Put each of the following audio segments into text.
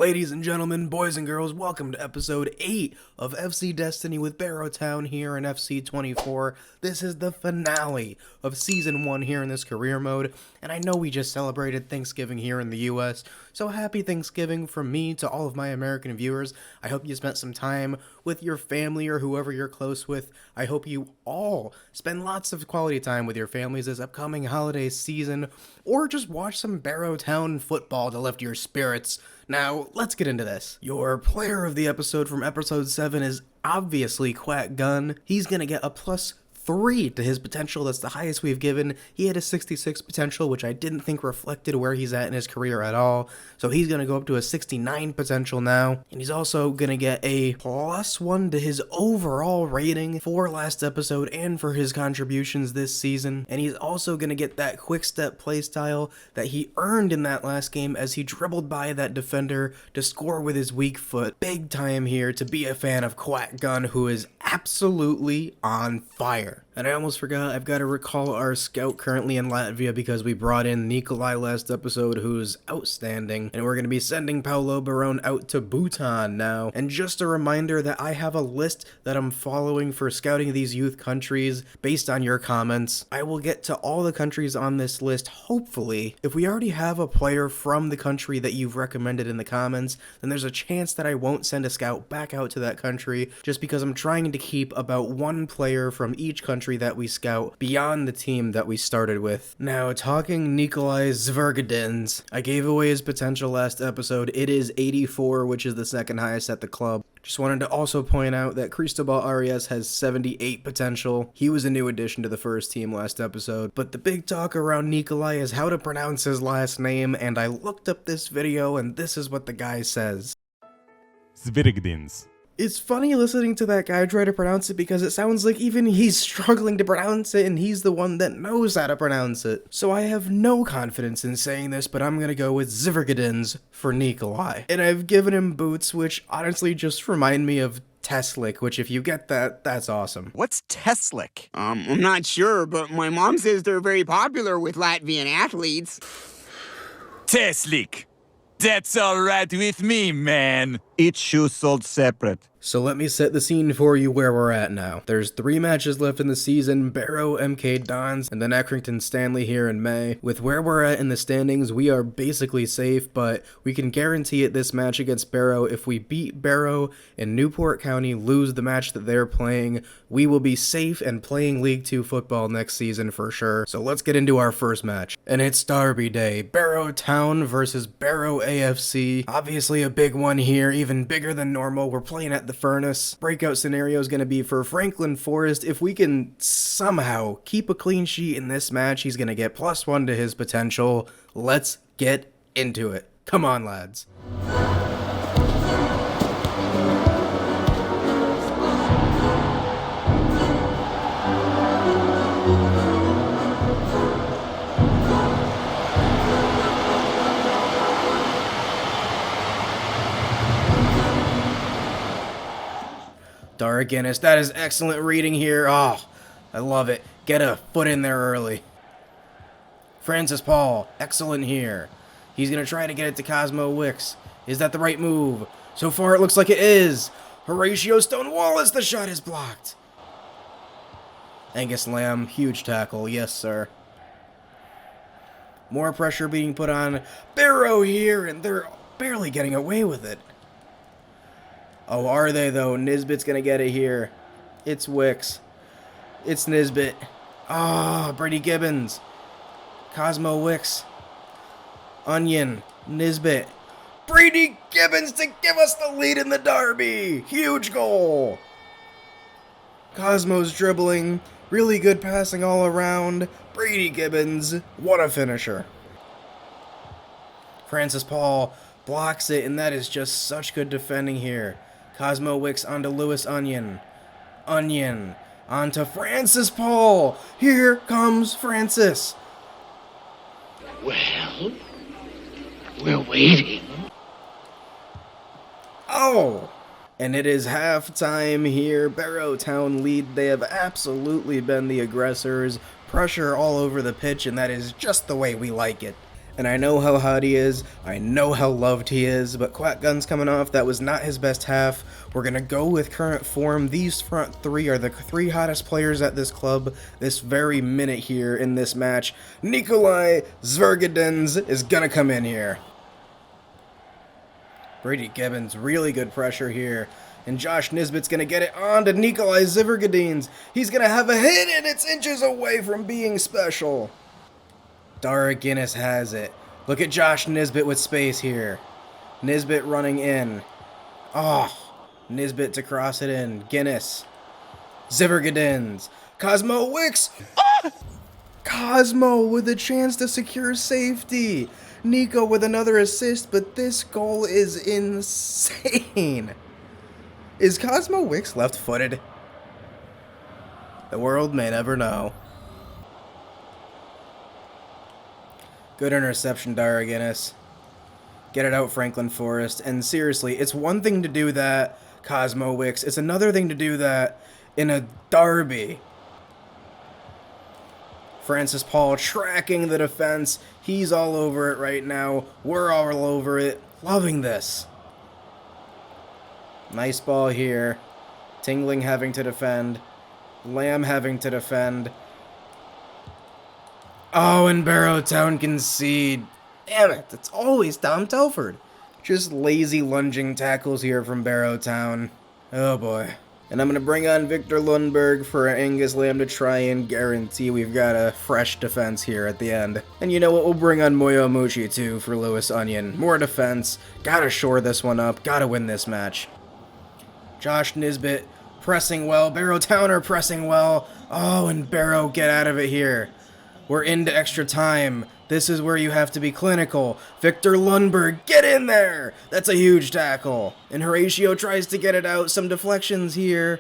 Ladies and gentlemen, boys and girls, welcome to episode 8 of FC Destiny with Barrow Town here in FC 24. This is the finale of Season 1 here in this career mode, and I know we just celebrated Thanksgiving here in the US, so happy Thanksgiving from me to all of my American viewers. I hope you spent some time with your family or whoever you're close with. I hope you all spend lots of quality time with your families this upcoming holiday season, or just watch some Barrow Town football to lift your spirits. Now, let's get into this. Your player of the episode from episode 7 is obviously Quack Gun. He's gonna get a +3 to his potential. That's the highest we've given. He had a 66 potential, which I didn't think reflected where he's at in his career at all. So he's going to go up to a 69 potential now. And he's also going to get a +1 to his overall rating for last episode and for his contributions this season. And he's also going to get that quick step playstyle that he earned in that last game as he dribbled by that defender to score with his weak foot. Big time here to be a fan of Quack Gun, who is absolutely on fire. And I almost forgot, I've got to recall our scout currently in Latvia because we brought in Nikolai last episode, who's outstanding, and we're going to be sending Paulo Barone out to Bhutan now. And just a reminder that I have a list that I'm following for scouting these youth countries based on your comments. I will get to all the countries on this list, hopefully. If we already have a player from the country that you've recommended in the comments, then there's a chance that I won't send a scout back out to that country, just because I'm trying to keep about one player from each country that we scout beyond the team that we started with. Now, talking Nikolai Zvirgdzins, I gave away his potential last episode. It is 84, which is the second highest at the club. Just wanted to also point out that Cristobal Arias has 78 potential. He was a new addition to the first team last episode. But the big talk around Nikolai is how to pronounce his last name, and I looked up this video and this is what the guy says. Zvirgdzins. It's funny listening to that guy try to pronounce it because it sounds like even he's struggling to pronounce it and he's the one that knows how to pronounce it. So I have no confidence in saying this, but I'm gonna go with Zvirgdzins for Nikolai. And I've given him boots, which honestly just remind me of Teslick, which if you get that, that's awesome. What's Teslick? I'm not sure, but my mom says they're very popular with Latvian athletes. Teslick. That's alright with me, man. Each shoe sold separate. So let me set the scene for you where we're at now. There's 3 matches left in the season, Barrow, MK Dons, and then Accrington Stanley here in May. With where we're at in the standings, we are basically safe, but we can guarantee it this match against Barrow. If we beat Barrow and Newport County lose the match that they're playing, we will be safe and playing League 2 football next season for sure. So let's get into our first match. And it's Derby Day, Barrow Town versus Barrow AFC. Obviously a big one here, even bigger than normal. We're playing at the Furnace. Breakout scenario is going to be for Franklin Forrest. If we can somehow keep a clean sheet in this match, he's going to get +1 to his potential. Let's get into it. Come on, lads. Zvirgdzins, that is excellent reading here. Oh, I love it. Get a foot in there early. Francis Paul, excellent here. He's going to try to get it to Cosmo Wicks. Is that the right move? So far it looks like it is. Horatio Stonewallis, the shot is blocked. Angus Lamb, huge tackle. Yes, sir. More pressure being put on Barrow here, and they're barely getting away with it. Oh, are they, though? Nisbet's going to get it here. It's Wicks. It's Nisbet. Ah, Brady Gibbons. Cosmo Wicks. Onion. Nisbet. Brady Gibbons to give us the lead in the derby. Huge goal. Cosmo's dribbling. Really good passing all around. Brady Gibbons. What a finisher. Francis Paul blocks it, and that is just such good defending here. Cosmo Wicks onto Lewis Onion. Onion onto Francis Paul. Here comes Francis. Well, we're waiting. Oh! And it is halftime here. Barrow Town lead. They have absolutely been the aggressors. Pressure all over the pitch, and that is just the way we like it. And I know how hot he is, I know how loved he is, but Quack Gun's coming off, that was not his best half. We're gonna go with current form. These front three are the three hottest players at this club this very minute here in this match. Nikolai Zvirgdzins is gonna come in here. Brady Gibbons, really good pressure here. And Josh Nisbet's gonna get it on to Nikolai Zvirgdzins. He's gonna have a hit, and it's inches away from being special. Dara Guinness has it. Look at Josh Nisbet with space here. Nisbet running in. Oh, Nisbet to cross it in. Guinness. Zvirgdzins. Cosmo Wicks. Ah! Cosmo with a chance to secure safety. Nico with another assist, but this goal is insane. Is Cosmo Wicks left-footed? The world may never know. Good interception, Dara Guinness. Get it out, Franklin Forrest. And seriously, it's one thing to do that, Cosmo Wicks. It's another thing to do that in a derby. Francis Paul tracking the defense. He's all over it right now. We're all over it. Loving this. Nice ball here. Tingling having to defend. Lamb having to defend. Oh, and Barrow Town concede. Damn it, it's always Tom Telford. Just lazy lunging tackles here from Barrow Town. Oh boy. And I'm going to bring on Victor Lundberg for Angus Lamb to try and guarantee we've got a fresh defense here at the end. And you know what, we'll bring on Moyo Mushi too for Lewis Onion. More defense. Gotta shore this one up. Gotta win this match. Josh Nisbet pressing well. Barrow Town are pressing well. Oh, and Barrow, get out of it here. We're into extra time. This is where you have to be clinical. Victor Lundberg, get in there! That's a huge tackle. And Horatio tries to get it out. Some deflections here.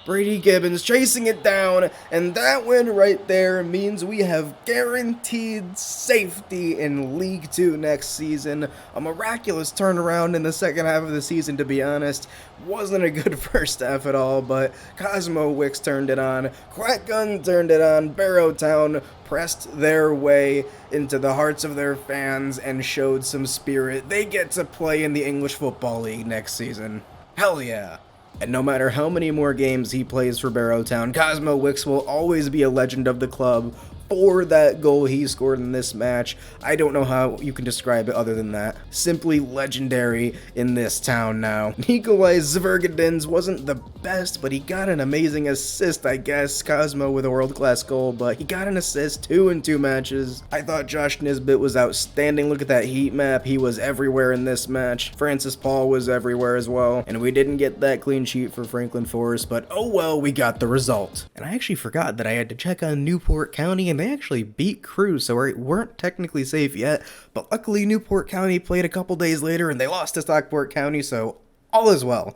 Brady Gibbons chasing it down. And that win right there means we have guaranteed safety in League 2 next season. A miraculous turnaround in the second half of the season, to be honest. Wasn't a good first half at all, but Cosmo Wicks turned it on. Quack Gun turned it on. Barrow Town pressed their way into the hearts of their fans and showed some spirit. They get to play in the English Football League next season. Hell yeah. And no matter how many more games he plays for Barrow Town, Cosmo Wicks will always be a legend of the club for that goal he scored in this match. I don't know how you can describe it other than that. Simply legendary in this town now. Nikolai Zvirgdzins wasn't the best, but he got an amazing assist, I guess. Cosmo with a world-class goal, but he got an assist 2 in 2 matches. I thought Josh Nisbet was outstanding. Look at that heat map. He was everywhere in this match. Francis Paul was everywhere as well. And we didn't get that clean sheet for Franklin Forrest, but oh well, we got the result. And I actually forgot that I had to check on Newport County, and they actually beat Crew, so we weren't technically safe yet, but luckily Newport County played a couple days later and they lost to Stockport County, so all is well.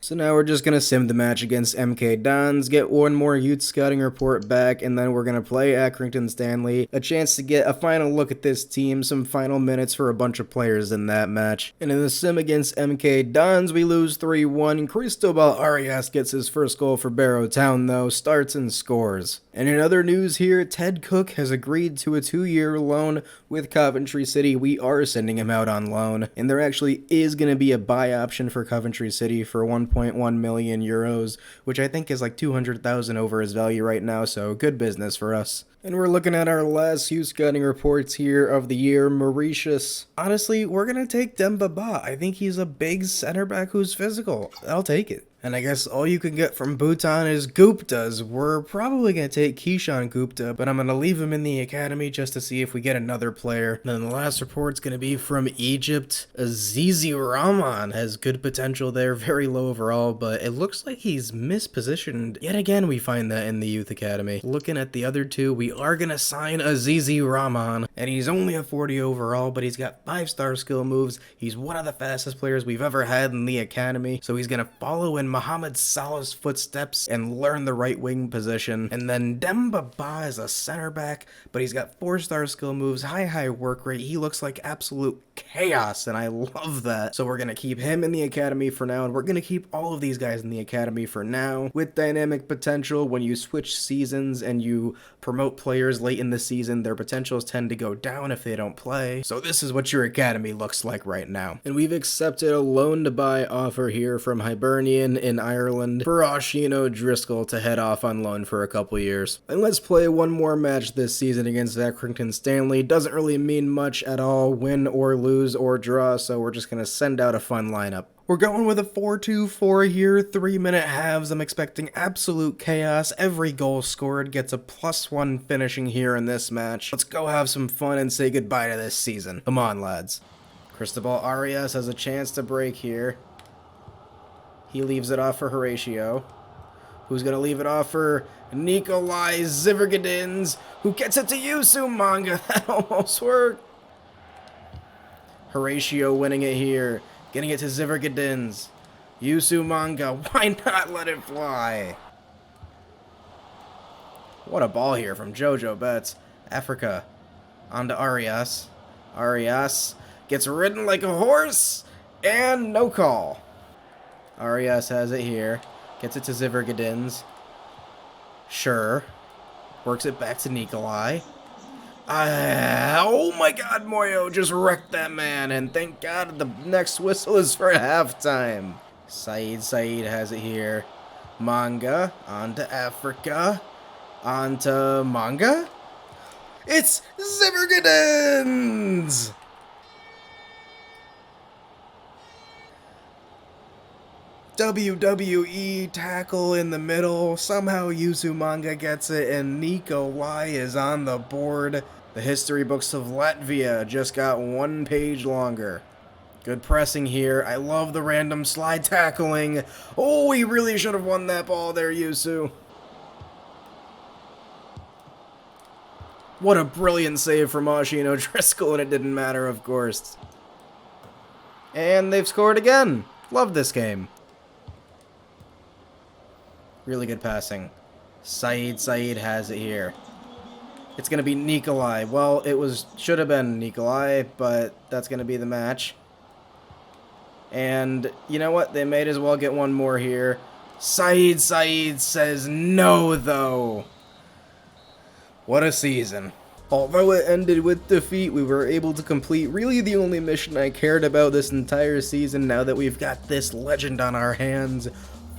So now we're just going to sim the match against MK Dons, get one more youth scouting report back, and then we're going to play Accrington Stanley. A chance to get a final look at this team, some final minutes for a bunch of players in that match. And in the sim against MK Dons, we lose 3-1. Cristobal Arias gets his first goal for Barrow Town, though, starts and scores. And in other news here, Ted Cook has agreed to a 2-year loan with Coventry City. We are sending him out on loan, and there actually is going to be a buy option for Coventry City for 1.1 million euros, which I think is like 200,000 over his value right now, so good business for us. And we're looking at our last youth scouting reports here of the year, Mauritius. Honestly, we're going to take Demba Ba. I think he's a big center back who's physical. I'll take it. And I guess all you can get from Bhutan is Guptas. We're probably going to take Kishan Gupta, but I'm going to leave him in the academy just to see if we get another player. And then the last report's going to be from Egypt. Azizi Rahman has good potential there, very low overall, but it looks like he's mispositioned. Yet again, we find that in the youth academy. Looking at the other two, we are going to sign Azizi Rahman, and he's only a 40 overall, but he's got 5-star skill moves. He's one of the fastest players we've ever had in the academy, so he's going to follow in Mohamed Salah's footsteps and learn the right wing position. And then Demba Ba is a center back, but he's got 4-star skill moves, high work rate. He looks like absolute chaos, and I love that. So we're going to keep him in the academy for now, and we're going to keep all of these guys in the academy for now. With dynamic potential, when you switch seasons and you promote players late in the season, their potentials tend to go down if they don't play. So this is what your academy looks like right now. And we've accepted a loan-to-buy offer here from Hibernian in Ireland for Awushi Adu to head off on loan for a couple years. And let's play one more match this season against Accrington Stanley. Doesn't really mean much at all, win or lose or draw, so we're just gonna send out a fun lineup. We're going with a 4-2-4 here, 3-minute halves. I'm expecting absolute chaos. Every goal scored gets a +1 finishing here in this match. Let's go have some fun and say goodbye to this season. Come on, lads. Cristobal Arias has a chance to break here. He leaves it off for Horatio, who's going to leave it off for Nikolai Zvirgdzins, who gets it to Yusu Manga. That almost worked. Horatio winning it here. Getting it to Zvirgdzins. Yusu Manga, why not let it fly? What a ball here from Jojo Betts. Africa. On to Arias. Arias gets ridden like a horse. And no call. Arias has it here. Gets it to Zvirgdzins. Sure. Works it back to Nikolai. Oh my god, Moyo just wrecked that man, and thank god the next whistle is for halftime. Saeed has it here. Manga, on to Africa, on to Manga. It's Zvirgdzins! WWE tackle in the middle. Somehow Uzumanga gets it and Nikolai is on the board. The history books of Latvia just got one page longer. Good pressing here. I love the random slide tackling. Oh, he really should have won that ball there, Yusu. What a brilliant save from Awushi Adu, and it didn't matter, of course. And they've scored again. Love this game. Really good passing. Saeed has it here. It's going to be Nikolai. Well, should have been Nikolai, but that's going to be the match. And you know what? They might as well get one more here. Saeed says no, though. What a season. Although it ended with defeat, we were able to complete really the only mission I cared about this entire season now that we've got this legend on our hands.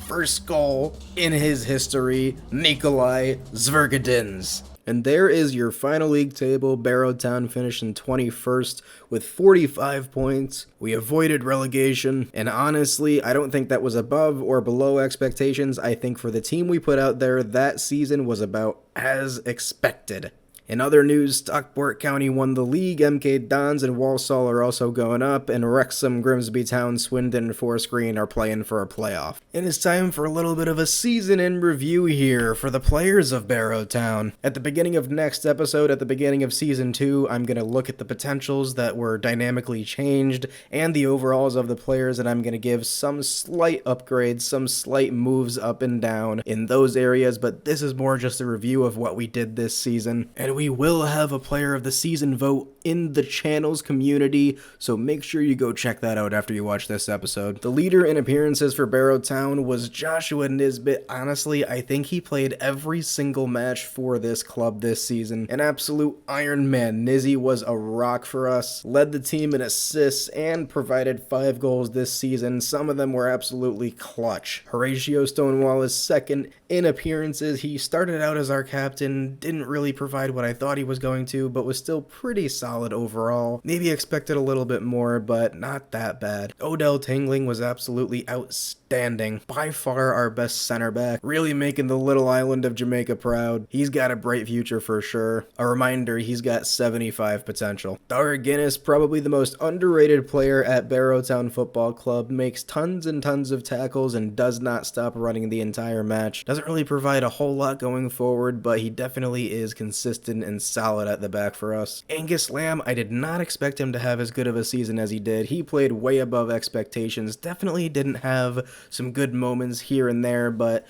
First goal in his history, Nikolai Zvirgdzins. And there is your final league table. Barrow Town finished in 21st with 45 points. We avoided relegation, and honestly, I don't think that was above or below expectations. I think for the team we put out there, that season was about as expected. In other news, Stockport County won the league. MK Dons and Walsall are also going up, and Wrexham, Grimsby Town, Swindon, and Forest Green are playing for a playoff. And it's time for a little bit of a season in review here for the players of Barrow Town. At the beginning of next episode, at the beginning of Season 2, I'm going to look at the potentials that were dynamically changed and the overalls of the players, and I'm going to give some slight upgrades, some slight moves up and down in those areas, but this is more just a review of what we did this season. And we will have a player of the season vote in the channel's community, so make sure you go check that out after you watch this episode. The leader in appearances for Barrow Town was Joshua Nisbet. Honestly, I think he played every single match for this club this season. An absolute Iron Man. Nizzy was a rock for us, led the team in assists, and provided 5 goals this season. Some of them were absolutely clutch. Horatio Stonewall is second in appearances. He started out as our captain, didn't really provide what I thought he was going to, but was still pretty solid overall. Maybe expected a little bit more, but not that bad. Odell Tingling was absolutely outstanding. By far our best center back, really making the little island of Jamaica proud. He's got a bright future for sure. A reminder, he's got 75 potential. Dara Guinness, probably the most underrated player at Barrow Town Football Club, makes tons and tons of tackles and does not stop running the entire match. Doesn't really provide a whole lot going forward, but he definitely is consistent and solid at the back for us. Angus Lamb, I did not expect him to have as good of a season as he did. He played way above expectations. Definitely didn't have some good moments here and there, but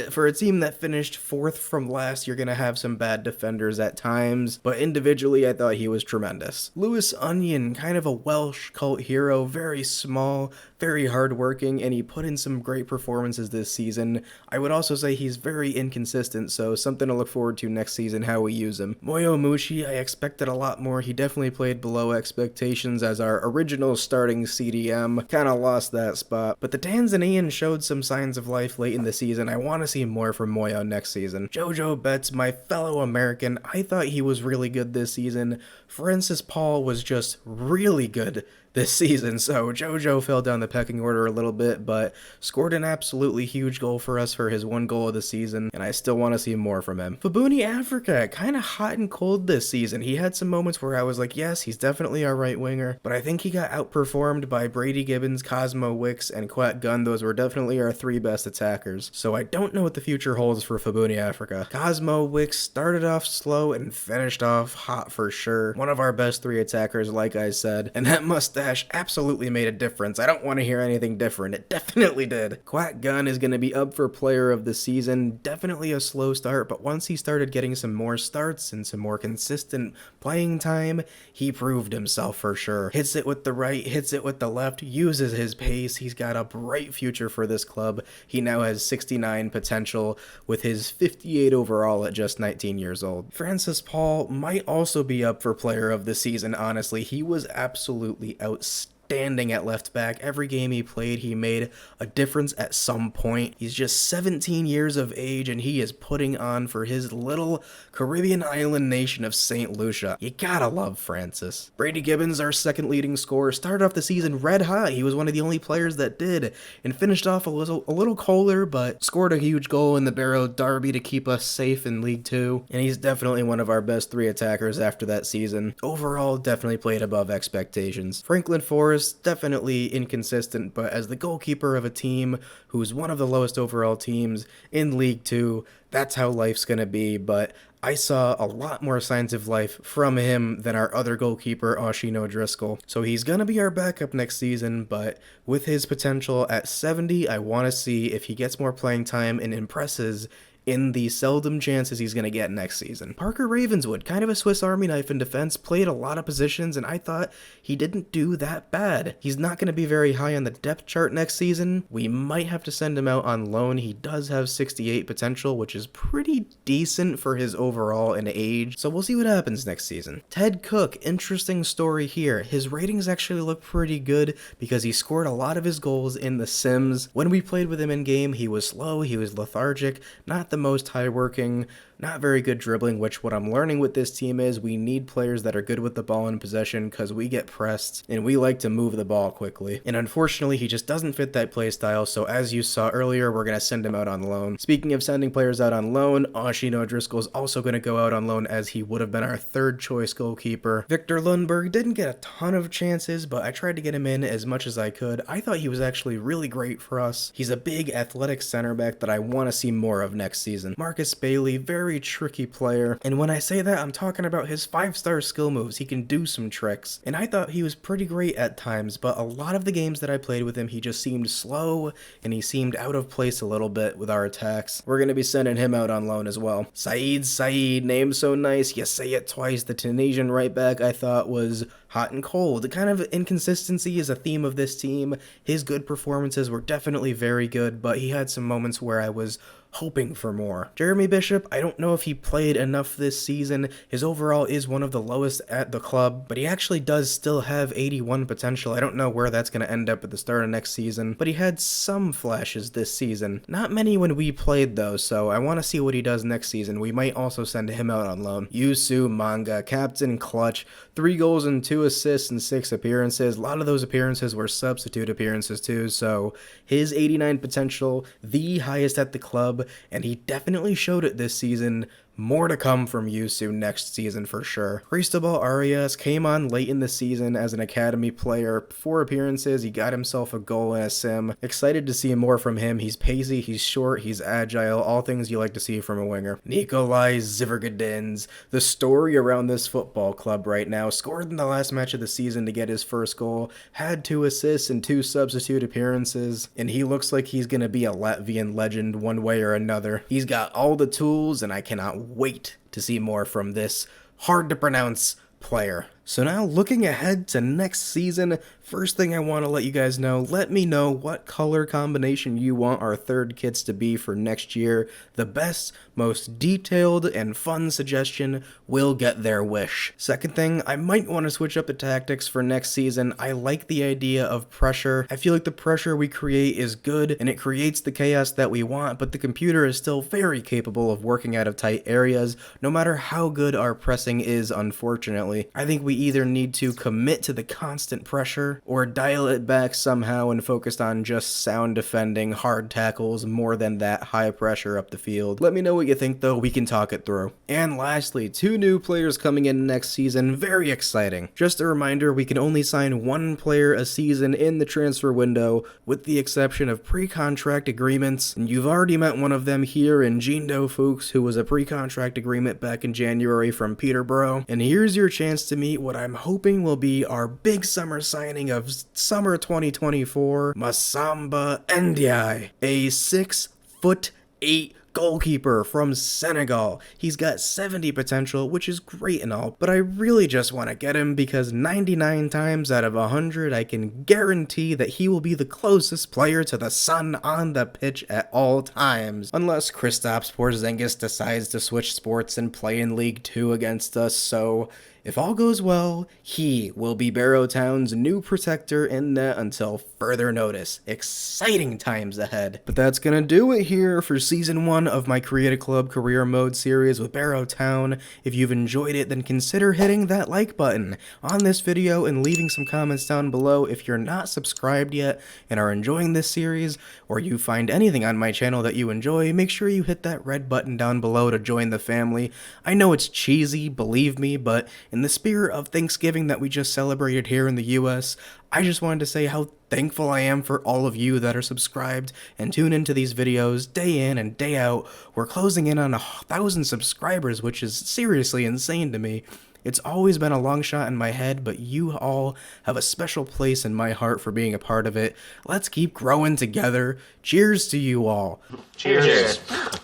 for a team that finished 4th from last, you're going to have some bad defenders at times, but individually I thought he was tremendous. Lewis Onion, kind of a Welsh cult hero, very small, very hardworking, and he put in some great performances this season. I would also say he's very inconsistent, so something to look forward to next season, how we use him. Moyo Mushi, I expected a lot more. He definitely played below expectations as our original starting CDM. Kind of lost that spot, but the Tanzanian showed some signs of life late in the season. I want to see more from Moyo next season. Jojo Betts, my fellow American, I thought he was really good this season. Francis Paul was just really good this season, so Jojo fell down the pecking order a little bit, but scored an absolutely huge goal for us for his one goal of the season, and I still want to see more from him. Fabuni Africa, kind of hot and cold this season. He had some moments where I was like, yes, he's definitely our right winger, but I think he got outperformed by Brady Gibbons, Cosmo Wicks, and Quat Gunn. Those were definitely our three best attackers, so I don't know what the future holds for Fabuni Africa. Cosmo Wicks started off slow and finished off hot for sure. One of our best three attackers, like I said, and that mustache absolutely made a difference. I don't want to hear anything different. It definitely did. Quack Gun is going to be up for player of the season. Definitely a slow start, but once he started getting some more starts and some more consistent playing time, he proved himself for sure. Hits it with the right, hits it with the left, uses his pace. He's got a bright future for this club. He now has 69 potential with his 58 overall at just 19 years old. Francis Paul might also be up for player of the season, honestly. He was absolutely outstanding at left back. Every game he played, he made a difference at some point. He's just 17 years of age, and he is putting on for his little Caribbean island nation of St. Lucia. You gotta love Francis. Brady Gibbons, our second leading scorer, started off the season red hot. He was one of the only players that did, and finished off a little colder, but scored a huge goal in the Barrow Derby to keep us safe in League 2, and he's definitely one of our best three attackers after that season. Overall, definitely played above expectations. Franklin Forrest, definitely inconsistent, but as the goalkeeper of a team who's one of the lowest overall teams in League 2, that's how life's gonna be, but I saw a lot more signs of life from him than our other goalkeeper, Oshino Driscoll. So he's gonna be our backup next season, but with his potential at 70, I want to see if he gets more playing time and impresses in the seldom chances he's going to get next season. Parker Ravenswood, kind of a Swiss Army knife in defense, played a lot of positions, and I thought he didn't do that bad. He's not going to be very high on the depth chart next season. We might have to send him out on loan. He does have 68 potential, which is pretty decent for his overall and age, so we'll see what happens next season. Ted Cook, interesting story here. His ratings actually look pretty good because he scored a lot of his goals in the Sims. When we played with him in game, he was slow, he was lethargic, not the most high-working, not very good dribbling, which what I'm learning with this team is we need players that are good with the ball in possession because we get pressed and we like to move the ball quickly. And unfortunately, he just doesn't fit that play style, so as you saw earlier, we're going to send him out on loan. Speaking of sending players out on loan, Oshino Driscoll is also going to go out on loan as he would have been our third choice goalkeeper. Victor Lundberg didn't get a ton of chances, but I tried to get him in as much as I could. I thought he was actually really great for us. He's a big athletic center back that I want to see more of next season. Marcus Bailey, very tricky player, and when I say that, I'm talking about his 5-star skill moves. He can do some tricks, and I thought he was pretty great at times, but a lot of the games that I played with him, he just seemed slow, and he seemed out of place a little bit with our attacks. We're going to be sending him out on loan as well. Saeed, name so nice, you say it twice. The Tunisian right back I thought was hot and cold. The kind of inconsistency is a theme of this team. His good performances were definitely very good, but he had some moments where I was hoping for more. Jeremy Bishop, I don't know if he played enough this season. His overall is one of the lowest at the club, but he actually does still have 81 potential. I don't know where that's going to end up at the start of next season, but he had some flashes this season. Not many when we played though, so I want to see what he does next season. We might also send him out on loan. Yusu Manga, captain clutch, 3 goals and 2 assists in 6 appearances. A lot of those appearances were substitute appearances too, so his 89 potential, the highest at the club, and he definitely showed it this season. More to come from Yusu next season for sure. Cristobal Arias came on late in the season as an academy player. 4 appearances, he got himself a goal and a sim. Excited to see more from him. He's pacey, he's short, he's agile, all things you like to see from a winger. Nikolai Zvirgdzins, the story around this football club right now, scored in the last match of the season to get his first goal, had 2 assists and 2 substitute appearances, and he looks like he's gonna be a Latvian legend one way or another. He's got all the tools, and I cannot wait to see more from this hard to pronounce player. So now looking ahead to next season, First thing I want to let you guys know, let me know what color combination you want our third kits to be for next year. The best, most detailed, and fun suggestion will get their wish. Second thing, I might want to switch up the tactics for next season. I like the idea of pressure. I feel like the pressure we create is good, and it creates the chaos that we want, but the computer is still very capable of working out of tight areas, no matter how good our pressing is, unfortunately. I think we either need to commit to the constant pressure, or dial it back somehow and focus on just sound defending, hard tackles, more than that high pressure up the field. Let me know what you think though, we can talk it through. And lastly, 2 new players coming in next season, very exciting. Just a reminder, we can only sign 1 player a season in the transfer window, with the exception of pre-contract agreements, and you've already met one of them here in Jindo Fuchs, who was a pre-contract agreement back in January from Peterborough. And here's your chance to meet what I'm hoping will be our big summer signing of summer 2024, Massamba Ndiaye, a 6'8" goalkeeper from Senegal. He's got 70 potential, which is great and all, but I really just want to get him because 99 times out of 100 I can guarantee that he will be the closest player to the sun on the pitch at all times, unless Kristaps Porzingis decides to switch sports and play in League 2 against us. So if all goes well, he will be Barrow Town's new protector in net until further notice. Exciting times ahead. But that's gonna do it here for Season 1 of my Create a Club Career Mode series with Barrow Town. If you've enjoyed it, then consider hitting that like button on this video and leaving some comments down below. If you're not subscribed yet and are enjoying this series, or you find anything on my channel that you enjoy, make sure you hit that red button down below to join the family. I know it's cheesy, believe me, but in the spirit of Thanksgiving that we just celebrated here in the US, I just wanted to say how thankful I am for all of you that are subscribed and tune into these videos day in and day out. We're closing in on 1,000 subscribers, which is seriously insane to me. It's always been a long shot in my head, but you all have a special place in my heart for being a part of it. Let's keep growing together. Cheers to you all. Cheers.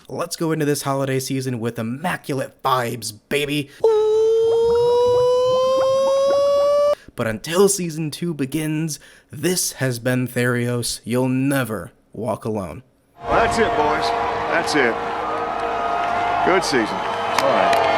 Let's go into this holiday season with immaculate vibes, baby. But until Season 2 begins, this has been Therios. You'll never walk alone. Well, that's it, boys. That's it. Good season. All right.